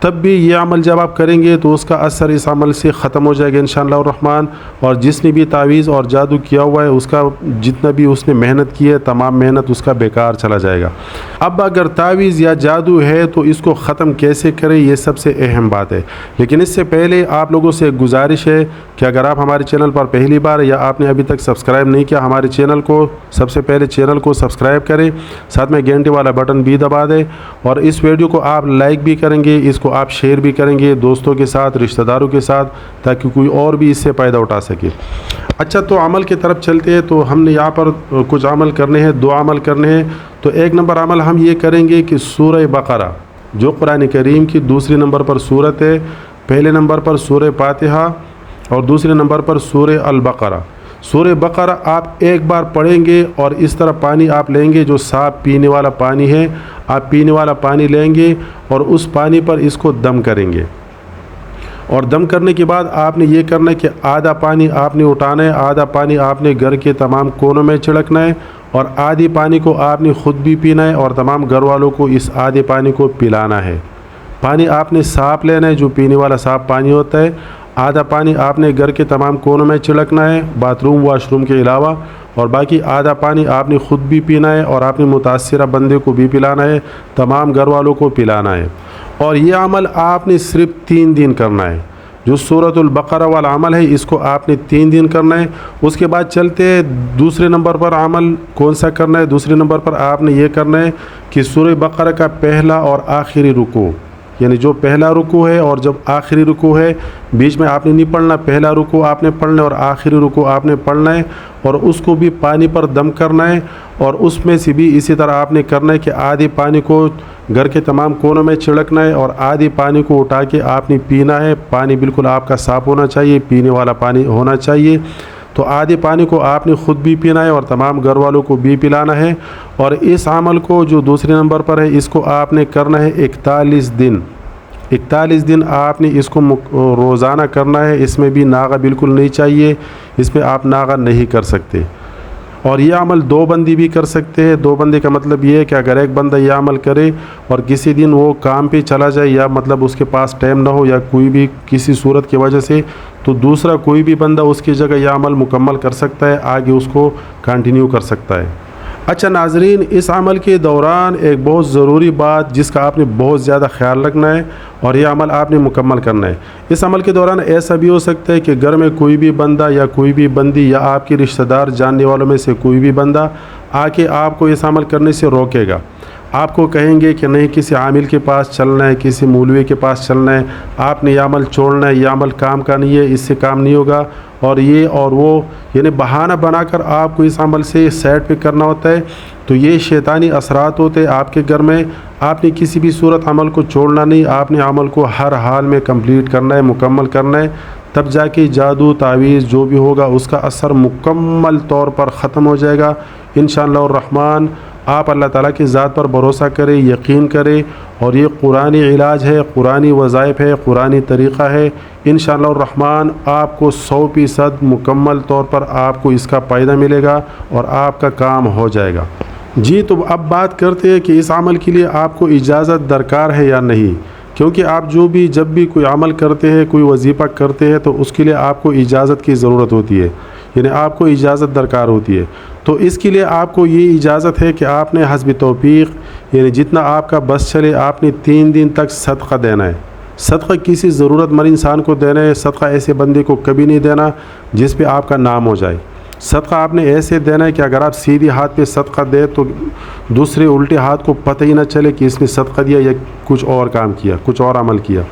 تب بھی یہ عمل جب آپ کریں گے تو اس کا اثر اس عمل سے ختم ہو جائے گا انشاءاللہ الرحمن، اور جس نے بھی تعویذ اور جادو کیا ہوا ہے اس کا جتنا بھی اس نے محنت کی ہے تمام محنت اس کا بیکار چلا جائے گا۔ اب اگر تعویذ یا جادو ہے تو اس کو ختم کیسے کریں، یہ سب سے اہم بات ہے۔ لیکن اس سے پہلے آپ لوگوں سے ایک گزارش ہے کہ اگر آپ ہمارے چینل پر پہلی بار یا آپ نے ابھی تک سبسکرائب نہیں کیا ہمارے چینل کو، سب سے پہلے چینل کو سبسکرائب کریں، ساتھ میں گھنٹے والا بٹن بھی دبا دیں، اور اس ویڈیو کو آپ لائک بھی کریں گے، اس کو آپ شیئر بھی کریں گے دوستوں کے ساتھ، رشتہ داروں کے ساتھ، تاکہ کوئی اور بھی اس سے فائدہ اٹھا سکے۔ اچھا، تو عمل کی طرف چلتے ہیں۔ تو ہم نے یہاں پر کچھ عمل کرنے ہیں، 2 عمل کرنے ہیں۔ تو ایک نمبر عمل ہم یہ کریں گے کہ سورہ بقرہ جو قرآن کریم کی دوسری نمبر پر صورت ہے، پہلے نمبر پر سورہ فاتحہ اور دوسرے نمبر پر سورہ البقرہ۔ سورہ بقرہ آپ ایک بار پڑھیں گے، اور اس طرح پانی آپ لیں گے جو صاف پینے والا پانی ہے، آپ پینے والا پانی لیں گے اور اس پانی پر اس کو دم کریں گے، اور دم کرنے کے بعد آپ نے یہ کرنا ہے کہ آدھا پانی آپ نے اٹھانا ہے، آدھا پانی آپ نے گھر کے تمام کونوں میں چھڑکنا ہے، اور آدھی پانی کو آپ نے خود بھی پینا ہے اور تمام گھر والوں کو اس آدھے پانی کو پلانا ہے۔ پانی آپ نے صاف لینا ہے، جو پینے والا صاف پانی ہوتا ہے۔ آدھا پانی آپ نے گھر کے تمام کونوں میں چھڑکنا ہے، باتھ روم واش روم کے علاوہ، اور باقی آدھا پانی آپ نے خود بھی پینا ہے اور آپ نے متاثرہ بندے کو بھی پلانا ہے، تمام گھر والوں کو پلانا ہے۔ اور یہ عمل آپ نے صرف 3 دن کرنا ہے۔ جو سورۃ البقرہ والا عمل ہے اس کو آپ نے 3 دن کرنا ہے۔ اس کے بعد چلتے ہیں دوسرے نمبر پر عمل کون سا کرنا ہے۔ دوسرے نمبر پر آپ نے یہ کرنا ہے کہ سورہ بقرہ کا پہلا اور آخری رکوع، یعنی جو پہلا رکوع ہے اور جب آخری رکوع ہے، بیچ میں آپ نے نہیں پڑھنا، پہلا رکوع آپ نے پڑھنا ہے اور آخری رکوع آپ نے پڑھنا ہے، اور اس کو بھی پانی پر دم کرنا ہے، اور اس میں سے بھی اسی طرح آپ نے کرنا ہے کہ آدھی پانی کو گھر کے تمام کونوں میں چھڑکنا ہے اور آدھی پانی کو اٹھا کے آپ نے پینا ہے۔ پانی بالکل آپ کا صاف ہونا چاہیے، پینے والا پانی ہونا چاہیے۔ تو آدھے پانی کو آپ نے خود بھی پینا ہے اور تمام گھر والوں کو بھی پلانا ہے۔ اور اس عمل کو جو دوسرے نمبر پر ہے اس کو آپ نے کرنا ہے 41 دن۔ 41 دن آپ نے اس کو روزانہ کرنا ہے۔ اس میں بھی ناغہ بالکل نہیں چاہیے، اس میں آپ ناغہ نہیں کر سکتے۔ اور یہ عمل 2 بندے بھی کر سکتے ہیں۔ 2 بندے کا مطلب یہ ہے کہ اگر ایک بندہ یہ عمل کرے اور کسی دن وہ کام پہ چلا جائے، یا مطلب اس کے پاس ٹائم نہ ہو یا کوئی بھی کسی صورت کی وجہ سے، تو دوسرا کوئی بھی بندہ اس کی جگہ یہ عمل مکمل کر سکتا ہے، آگے اس کو کنٹینیو کر سکتا ہے۔ اچھا ناظرین، اس عمل کے دوران ایک بہت ضروری بات جس کا آپ نے بہت زیادہ خیال رکھنا ہے، اور یہ عمل آپ نے مکمل کرنا ہے۔ اس عمل کے دوران ایسا بھی ہو سکتا ہے کہ گھر میں کوئی بھی بندہ یا کوئی بھی بندی یا آپ کے رشتہ دار جاننے والوں میں سے کوئی بھی بندہ آ کے آپ کو اس عمل کرنے سے روکے گا، آپ کو کہیں گے کہ نہیں کسی عامل کے پاس چلنا ہے، کسی مولوی کے پاس چلنا ہے، آپ نے یہ عمل چھوڑنا ہے، یہ عمل کام کا نہیں ہے، اس سے کام نہیں ہوگا، اور یہ اور وہ، یعنی بہانہ بنا کر آپ کو اس عمل سے سائڈ پہ کرنا ہوتا ہے۔ تو یہ شیطانی اثرات ہوتے ہیں آپ کے گھر میں۔ آپ نے کسی بھی صورت عمل کو چھوڑنا نہیں، آپ نے عمل کو ہر حال میں کمپلیٹ کرنا ہے، مکمل کرنا ہے، تب جا کے جادو تعویذ جو بھی ہوگا اس کا اثر مکمل طور پر ختم ہو جائے گا انشاءاللہ الرحمن۔ آپ اللہ تعالیٰ کی ذات پر بھروسہ کریں، یقین کریں، اور یہ قرآنی علاج ہے، قرآنی وظائف ہے، قرآنی طریقہ ہے۔ انشاءاللہ الرحمن آپ کو 100% مکمل طور پر آپ کو اس کا فائدہ ملے گا اور آپ کا کام ہو جائے گا۔ جی، تو اب بات کرتے ہیں کہ اس عمل کے لیے آپ کو اجازت درکار ہے یا نہیں، کیونکہ آپ جب بھی کوئی عمل کرتے ہیں، کوئی وظیفہ کرتے ہیں، تو اس کے لیے آپ کو اجازت کی ضرورت ہوتی ہے، یعنی آپ کو اجازت درکار ہوتی ہے۔ تو اس کے لیے آپ کو یہ اجازت ہے کہ آپ نے حسب توفیق، یعنی جتنا آپ کا بس چلے، آپ نے 3 دن تک صدقہ دینا ہے۔ صدقہ کسی ضرورت مند انسان کو دینا ہے، صدقہ ایسے بندے کو کبھی نہیں دینا جس پہ آپ کا نام ہو جائے۔ صدقہ آپ نے ایسے دینا ہے کہ اگر آپ سیدھی ہاتھ پہ صدقہ دے تو دوسرے الٹے ہاتھ کو پتہ ہی نہ چلے کہ اس نے صدقہ دیا یا کچھ اور کام کیا، کچھ اور عمل کیا۔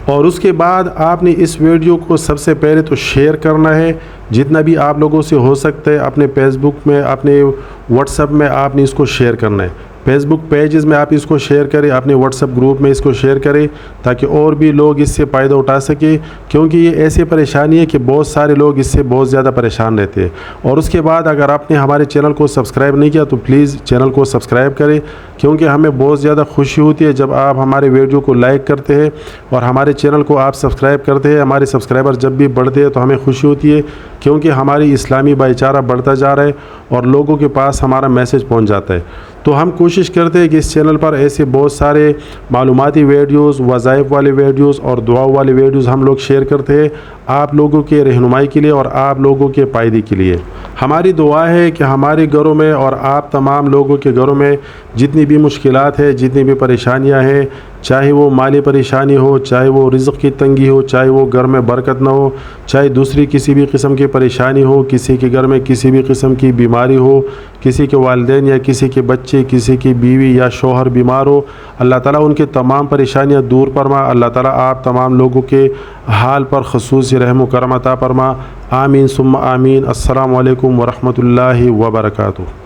اور اس کے بعد آپ نے اس ویڈیو کو سب سے پہلے تو شیئر کرنا ہے، جتنا بھی آپ لوگوں سے ہو سکتا ہے، اپنے فیس بک میں، اپنے واٹس ایپ میں آپ نے اس کو شیئر کرنا ہے۔ فیس بک پیجز میں آپ اس کو شیئر کریں، اپنے واٹس ایپ گروپ میں اس کو شیئر کریں، تاکہ اور بھی لوگ اس سے فائدہ اٹھا سکیں، کیونکہ یہ ایسی پریشانی ہے کہ بہت سارے لوگ اس سے بہت زیادہ پریشان رہتے ہیں۔ اور اس کے بعد اگر آپ نے ہمارے چینل کو سبسکرائب نہیں کیا تو پلیز چینل کو سبسکرائب کریں، کیونکہ ہمیں بہت زیادہ خوشی ہوتی ہے جب آپ ہمارے ویڈیو کو لائک کرتے ہیں اور ہمارے چینل کو آپ سبسکرائب کرتے ہیں۔ ہمارے سبسکرائبر جب بھی بڑھتے ہیں تو ہمیں خوشی ہوتی ہے، کیونکہ ہماری اسلامی بھائی چارہ بڑھتا جا رہا ہے اور لوگوں کے پاس ہمارا میسج پہنچ جاتا ہے۔ تو ہم کوشش کرتے ہیں کہ اس چینل پر ایسے بہت سارے معلوماتی ویڈیوز، وظائف والے ویڈیوز اور دعاؤں والے ویڈیوز ہم لوگ شیئر کرتے ہیں آپ لوگوں کے رہنمائی کے لیے اور آپ لوگوں کے فائدے کے لیے۔ ہماری دعا ہے کہ ہمارے گھروں میں اور آپ تمام لوگوں کے گھروں میں جتنی بھی مشکلات ہیں، جتنی بھی پریشانیاں ہیں، چاہے وہ مالی پریشانی ہو، چاہے وہ رزق کی تنگی ہو، چاہے وہ گھر میں برکت نہ ہو، چاہے دوسری کسی بھی قسم کی پریشانی ہو، کسی کے گھر میں کسی بھی قسم کی بیماری ہو، کسی کے والدین یا کسی کے بچے، کسی کی بیوی یا شوہر بیمار ہو، اللہ تعالیٰ ان کے تمام پریشانیاں دور فرما۔ اللہ تعالیٰ آپ تمام لوگوں کے حال پر خصوصی رحم و کرم عطا فرما۔ آمین ثم آمین۔ السلام علیکم ورحمۃ اللہ وبرکاتہ۔